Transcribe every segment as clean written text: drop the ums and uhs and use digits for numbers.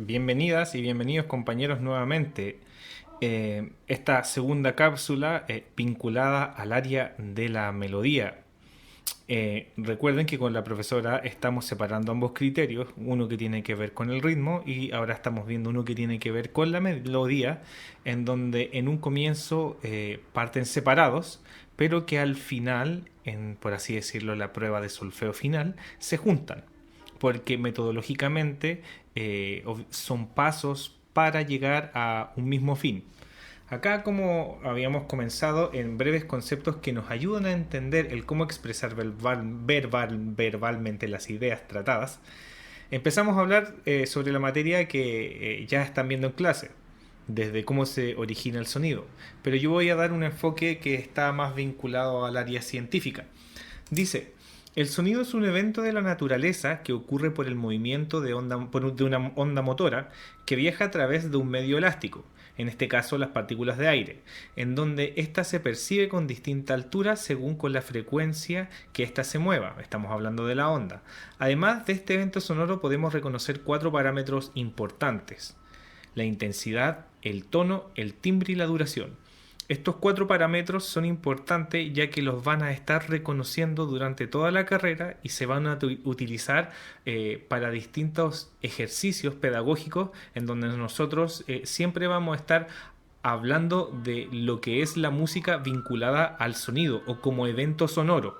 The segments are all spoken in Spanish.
Bienvenidas y bienvenidos compañeros nuevamente. Esta segunda cápsula vinculada al área de la melodía. Recuerden que con la profesora estamos separando ambos criterios, uno que tiene que ver con el ritmo y ahora estamos viendo uno que tiene que ver con la melodía, en donde en un comienzo parten separados, pero que al final, por así decirlo, la prueba de solfeo final, se juntan, porque metodológicamente son pasos para llegar a un mismo fin. Acá, como habíamos comenzado, en breves conceptos que nos ayudan a entender el cómo expresar verbalmente las ideas tratadas, empezamos a hablar sobre la materia que ya están viendo en clase, desde cómo se origina el sonido. Pero yo voy a dar un enfoque que está más vinculado al área científica. Dice, el sonido es un evento de la naturaleza que ocurre por el movimiento de una onda motora que viaja a través de un medio elástico, en este caso las partículas de aire, en donde ésta se percibe con distinta altura según con la frecuencia que ésta se mueva. Estamos hablando de la onda. Además de este evento sonoro podemos reconocer cuatro parámetros importantes: la intensidad, el tono, el timbre y la duración. Estos cuatro parámetros son importantes ya que los van a estar reconociendo durante toda la carrera y se van a utilizar para distintos ejercicios pedagógicos en donde nosotros siempre vamos a estar hablando de lo que es la música vinculada al sonido o como evento sonoro.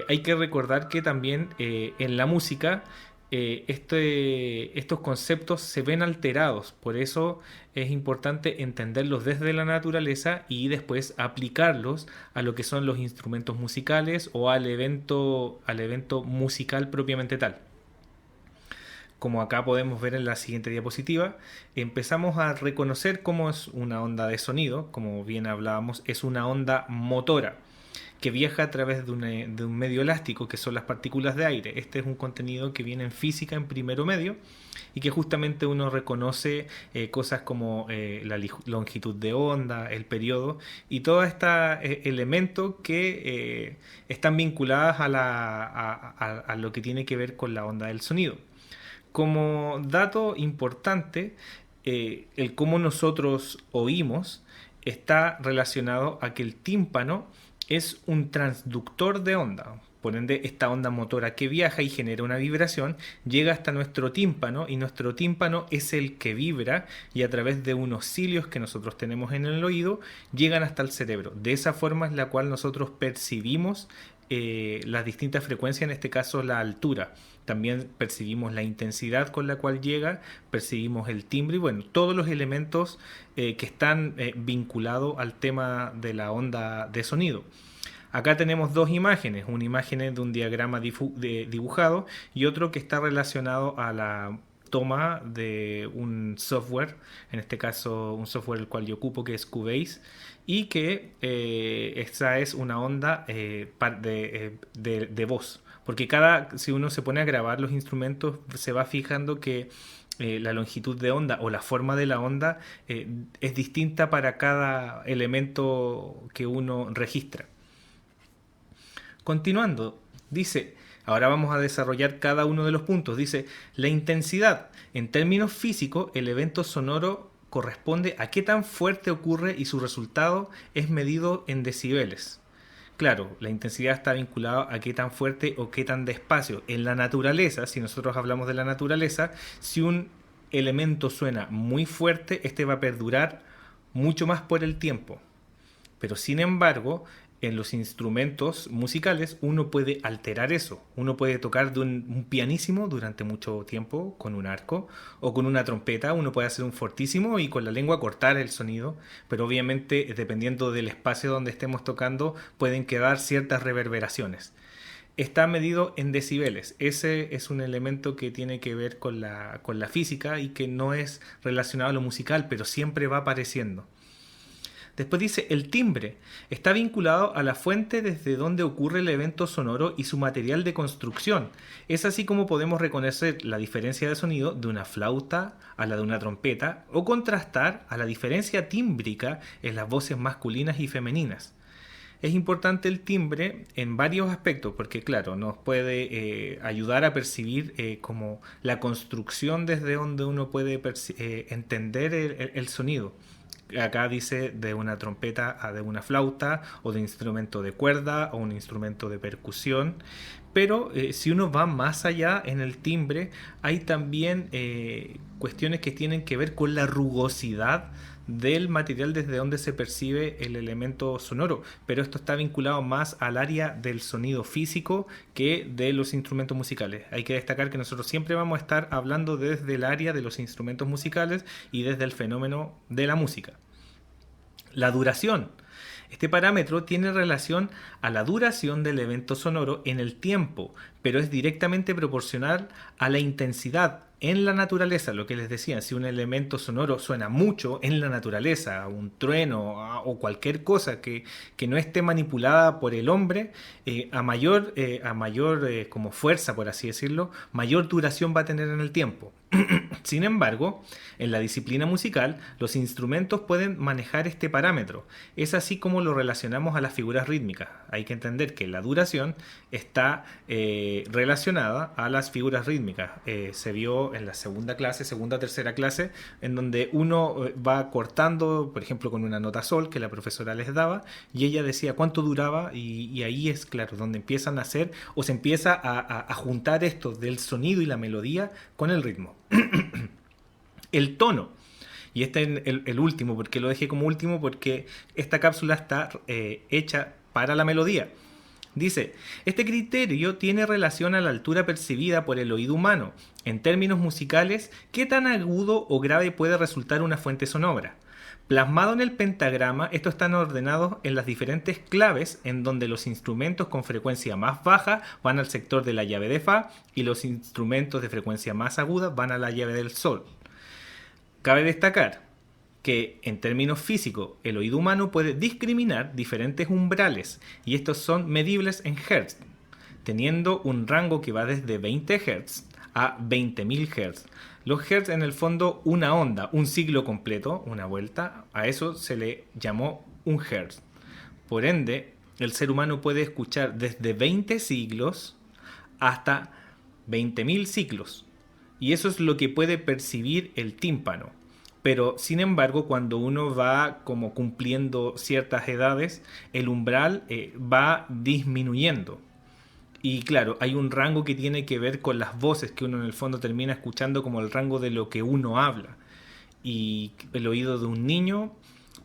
Hay que recordar que también en la música estos conceptos se ven alterados, por eso es importante entenderlos desde la naturaleza y después aplicarlos a lo que son los instrumentos musicales o al evento musical propiamente tal. Como acá podemos ver en la siguiente diapositiva, empezamos a reconocer cómo es una onda de sonido. Como bien hablábamos, es una onda motora que viaja a través de un medio elástico, que son las partículas de aire. Este es un contenido que viene en física en primero medio y que justamente uno reconoce cosas como la longitud de onda, el periodo y todos estos elementos que están vinculados a lo que tiene que ver con la onda del sonido. Como dato importante, el cómo nosotros oímos está relacionado a que el tímpano es un transductor de onda. Por ende, esta onda motora que viaja y genera una vibración llega hasta nuestro tímpano y nuestro tímpano es el que vibra y a través de unos cilios que nosotros tenemos en el oído llegan hasta el cerebro. De esa forma es la cual nosotros percibimos las distintas frecuencias, en este caso la altura. También percibimos la intensidad con la cual llega, percibimos el timbre y bueno, todos los elementos que están vinculados al tema de la onda de sonido. Acá tenemos dos imágenes, una imagen de un diagrama dibujado y otro que está relacionado a la toma de un software, en este caso un software el cual yo ocupo que es Cubase y que esta es una onda de voz, porque si uno se pone a grabar los instrumentos se va fijando que la longitud de onda o la forma de la onda es distinta para cada elemento que uno registra. Continuando, dice, ahora vamos a desarrollar cada uno de los puntos. Dice, la intensidad. En términos físicos, el evento sonoro corresponde a qué tan fuerte ocurre y su resultado es medido en decibeles. Claro, la intensidad está vinculada a qué tan fuerte o qué tan despacio. En la naturaleza, si nosotros hablamos de la naturaleza, si un elemento suena muy fuerte, este va a perdurar mucho más por el tiempo. Pero sin embargo, en los instrumentos musicales uno puede alterar eso. Uno puede tocar de un pianísimo durante mucho tiempo con un arco o con una trompeta. Uno puede hacer un fortísimo y con la lengua cortar el sonido. Pero obviamente, dependiendo del espacio donde estemos tocando, pueden quedar ciertas reverberaciones. Está medido en decibeles. Ese es un elemento que tiene que ver con la física y que no es relacionado a lo musical, pero siempre va apareciendo. Después dice, el timbre está vinculado a la fuente desde donde ocurre el evento sonoro y su material de construcción. Es así como podemos reconocer la diferencia de sonido de una flauta a la de una trompeta o contrastar a la diferencia tímbrica en las voces masculinas y femeninas. Es importante el timbre en varios aspectos, porque claro, nos puede ayudar a percibir como la construcción desde donde uno puede entender el sonido. Acá dice de una trompeta a de una flauta o de instrumento de cuerda o un instrumento de percusión. Pero si uno va más allá en el timbre, hay también cuestiones que tienen que ver con la rugosidad del material desde donde se percibe el elemento sonoro, pero esto está vinculado más al área del sonido físico que de los instrumentos musicales. Hay que destacar que nosotros siempre vamos a estar hablando desde el área de los instrumentos musicales y desde el fenómeno de la música. La duración. Este parámetro tiene relación a la duración del evento sonoro en el tiempo, pero es directamente proporcional a la intensidad en la naturaleza. Lo que les decía, si un elemento sonoro suena mucho en la naturaleza, un trueno o cualquier cosa que no esté manipulada por el hombre, a mayor como fuerza, por así decirlo, mayor duración va a tener en el tiempo. Sin embargo, en la disciplina musical, los instrumentos pueden manejar este parámetro. Es así como lo relacionamos a las figuras rítmicas. Hay que entender que la duración está relacionada a las figuras rítmicas. Se vio en la segunda, tercera clase, en donde uno va cortando, por ejemplo, con una nota sol que la profesora les daba, y ella decía cuánto duraba, y ahí es claro, donde empiezan a hacer, o se empieza a juntar esto del sonido y la melodía con el ritmo. El tono. Y este es el último, porque lo dejé como último, porque esta cápsula está hecha para la melodía. Dice, este criterio tiene relación a la altura percibida por el oído humano. En términos musicales, ¿qué tan agudo o grave puede resultar una fuente sonora? Plasmado en el pentagrama, estos están ordenados en las diferentes claves, en donde los instrumentos con frecuencia más baja van al sector de la llave de Fa y los instrumentos de frecuencia más aguda van a la llave del Sol. Cabe destacar que en términos físicos el oído humano puede discriminar diferentes umbrales y estos son medibles en Hz, teniendo un rango que va desde 20 Hz a 20.000 Hz. Los Hz en el fondo una onda, un ciclo completo, una vuelta, a eso se le llamó un Hz. Por ende, el ser humano puede escuchar desde 20 siglos hasta 20.000 ciclos. Y eso es lo que puede percibir el tímpano. Pero, sin embargo, cuando uno va como cumpliendo ciertas edades, el umbral va disminuyendo. Y claro, hay un rango que tiene que ver con las voces que uno en el fondo termina escuchando como el rango de lo que uno habla. Y el oído de un niño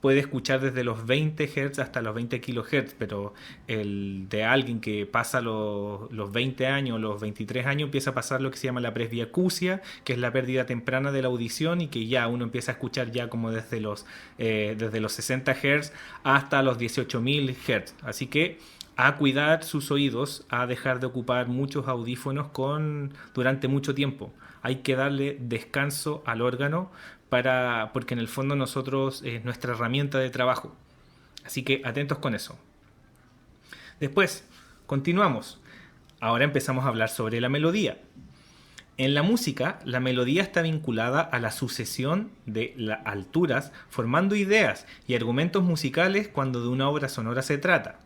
puede escuchar desde los 20 Hz hasta los 20 kHz, pero el de alguien que pasa los 20 años, los 23 años, empieza a pasar lo que se llama la presbiacusia, que es la pérdida temprana de la audición y que ya uno empieza a escuchar ya como desde los 60 Hz hasta los 18.000 Hz. Así que a cuidar sus oídos, a dejar de ocupar muchos audífonos durante mucho tiempo. Hay que darle descanso al órgano porque en el fondo nosotros es nuestra herramienta de trabajo. Así que atentos con eso. Después, continuamos. Ahora empezamos a hablar sobre la melodía. En la música, la melodía está vinculada a la sucesión de las alturas, formando ideas y argumentos musicales cuando de una obra sonora se trata.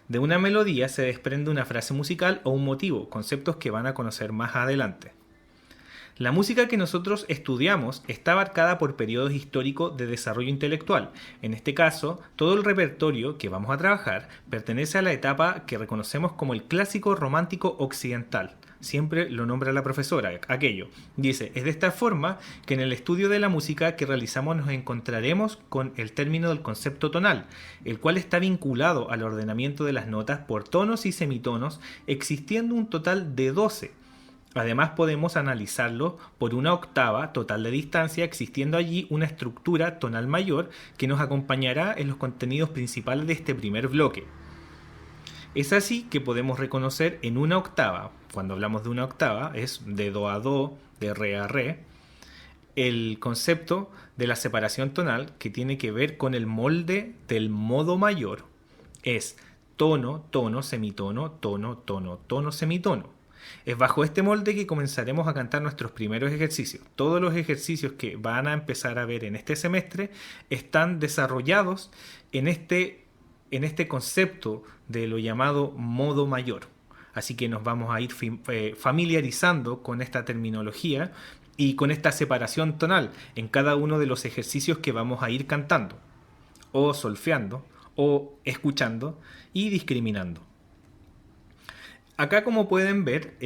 De una melodía se desprende una frase musical o un motivo, conceptos que van a conocer más adelante. La música que nosotros estudiamos está abarcada por periodos históricos de desarrollo intelectual. En este caso, todo el repertorio que vamos a trabajar pertenece a la etapa que reconocemos como el clásico romántico occidental. Siempre lo nombra la profesora, aquello. Dice, es de esta forma que en el estudio de la música que realizamos nos encontraremos con el término del concepto tonal, el cual está vinculado al ordenamiento de las notas por tonos y semitonos, existiendo un total de 12. Además podemos analizarlo por una octava total de distancia, existiendo allí una estructura tonal mayor que nos acompañará en los contenidos principales de este primer bloque. Es así que podemos reconocer en una octava, cuando hablamos de una octava, es de do a do, de re a re, el concepto de la separación tonal que tiene que ver con el molde del modo mayor. Es tono, tono, semitono, tono, tono, tono, semitono. Es bajo este molde que comenzaremos a cantar nuestros primeros ejercicios. Todos los ejercicios que van a empezar a ver en este semestre están desarrollados en este en este concepto de lo llamado modo mayor. Así que nos vamos a ir familiarizando con esta terminología y con esta separación tonal en cada uno de los ejercicios que vamos a ir cantando, o solfeando, o escuchando y discriminando. Acá, como pueden ver,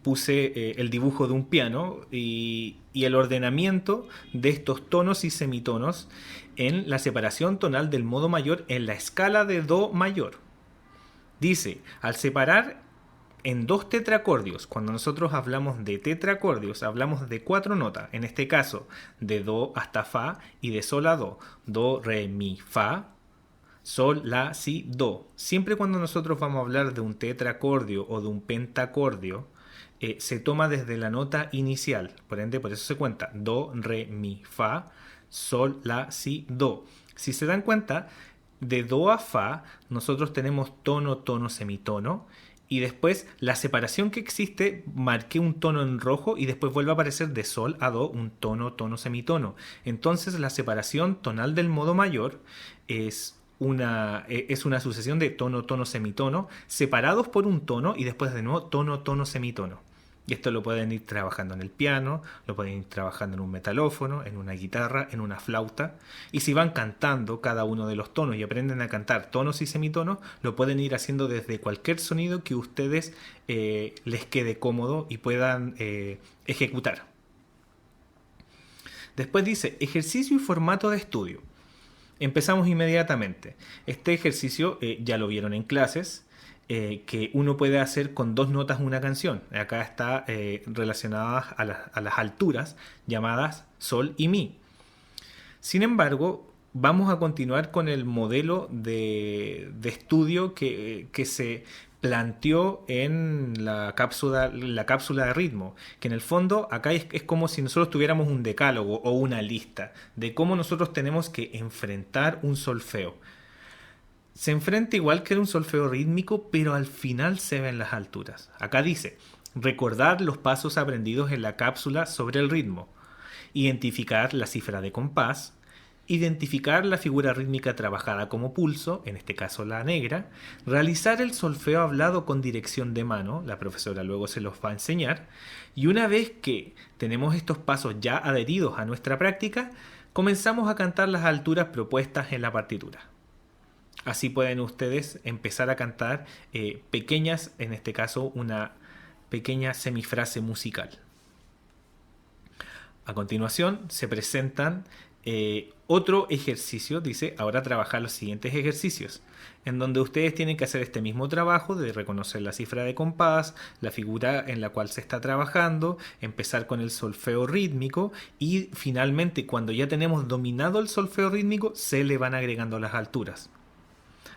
puse el dibujo de un piano y el ordenamiento de estos tonos y semitonos en la separación tonal del modo mayor en la escala de do mayor. Dice, al separar en dos tetracordios, cuando nosotros hablamos de tetracordios, hablamos de 4 notas, en este caso de do hasta fa y de sol a do, do, re, mi, fa, sol, la, si, do. Siempre cuando nosotros vamos a hablar de un tetracordio o de un pentacordio, se toma desde la nota inicial. Por ende, por eso se cuenta do, re, mi, fa, sol, la, si, do. Si se dan cuenta, de do a fa nosotros tenemos tono, tono, semitono. Y después la separación que existe, marqué un tono en rojo y después vuelve a aparecer de sol a do un tono, tono, semitono. Entonces la separación tonal del modo mayor es una sucesión de tono, tono, semitono, separados por un tono y después de nuevo tono, tono, semitono. Y esto lo pueden ir trabajando en el piano, lo pueden ir trabajando en un metalófono, en una guitarra, en una flauta. Y si van cantando cada uno de los tonos y aprenden a cantar tonos y semitonos, lo pueden ir haciendo desde cualquier sonido que ustedes les quede cómodo y puedan ejecutar. Después dice, ejercicio y formato de estudio. Empezamos inmediatamente. Este ejercicio ya lo vieron en clases, que uno puede hacer con 2 notas una canción. Acá está relacionada a las alturas llamadas sol y mi. Sin embargo, vamos a continuar con el modelo de estudio que se planteó en la cápsula de ritmo, que en el fondo acá es como si nosotros tuviéramos un decálogo o una lista de cómo nosotros tenemos que enfrentar un solfeo. Se enfrenta igual que en un solfeo rítmico, pero al final se ven las alturas. Acá dice, recordar los pasos aprendidos en la cápsula sobre el ritmo, identificar la cifra de compás, identificar la figura rítmica trabajada como pulso, en este caso la negra, realizar el solfeo hablado con dirección de mano, la profesora luego se los va a enseñar, y una vez que tenemos estos pasos ya adheridos a nuestra práctica, comenzamos a cantar las alturas propuestas en la partitura. Así pueden ustedes empezar a cantar pequeñas, en este caso una pequeña semifrase musical. A continuación se presentan otro ejercicio, dice, ahora trabajar los siguientes ejercicios, en donde ustedes tienen que hacer este mismo trabajo de reconocer la cifra de compás, la figura en la cual se está trabajando, empezar con el solfeo rítmico y finalmente cuando ya tenemos dominado el solfeo rítmico se le van agregando las alturas.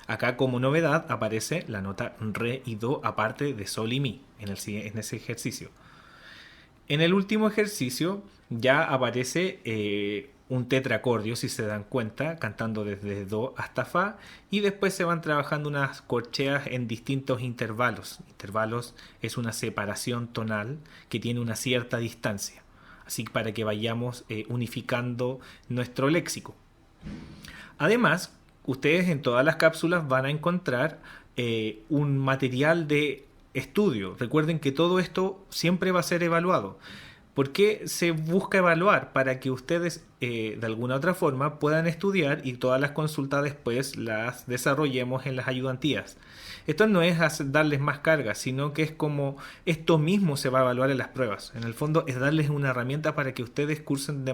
Acá como novedad aparece la nota re y do aparte de sol y mi en ese ejercicio. En el último ejercicio ya aparece un tetracordio, si se dan cuenta, cantando desde do hasta fa y después se van trabajando unas corcheas en distintos intervalos. Intervalos es una separación tonal que tiene una cierta distancia, así para que vayamos unificando nuestro léxico. Además, ustedes en todas las cápsulas van a encontrar un material de estudio. Recuerden que todo esto siempre va a ser evaluado. ¿Por qué se busca evaluar? Para que ustedes de alguna otra forma puedan estudiar y todas las consultas después las desarrollemos en las ayudantías. Esto no es darles más carga, sino que es como esto mismo se va a evaluar en las pruebas. En el fondo es darles una herramienta para que ustedes cursen de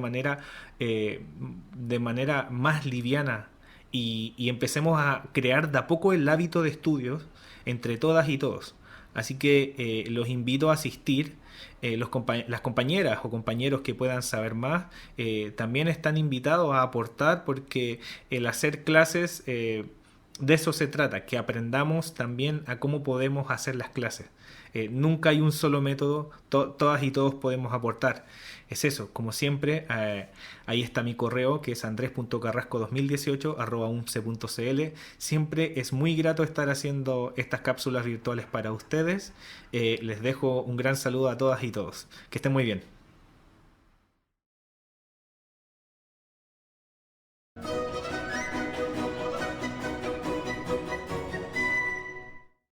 manera más liviana y empecemos a crear de a poco el hábito de estudios entre todas y todos. Así que los invito a asistir. Las compañeras o compañeros que puedan saber más también están invitados a aportar porque el hacer clases de eso se trata, que aprendamos también a cómo podemos hacer las clases. Nunca hay un solo método, todas y todos podemos aportar. Es eso, como siempre, ahí está mi correo que es andres.carrasco2018@unce.cl. Siempre es muy grato estar haciendo estas cápsulas virtuales para ustedes. Les dejo un gran saludo a todas y todos. Que estén muy bien.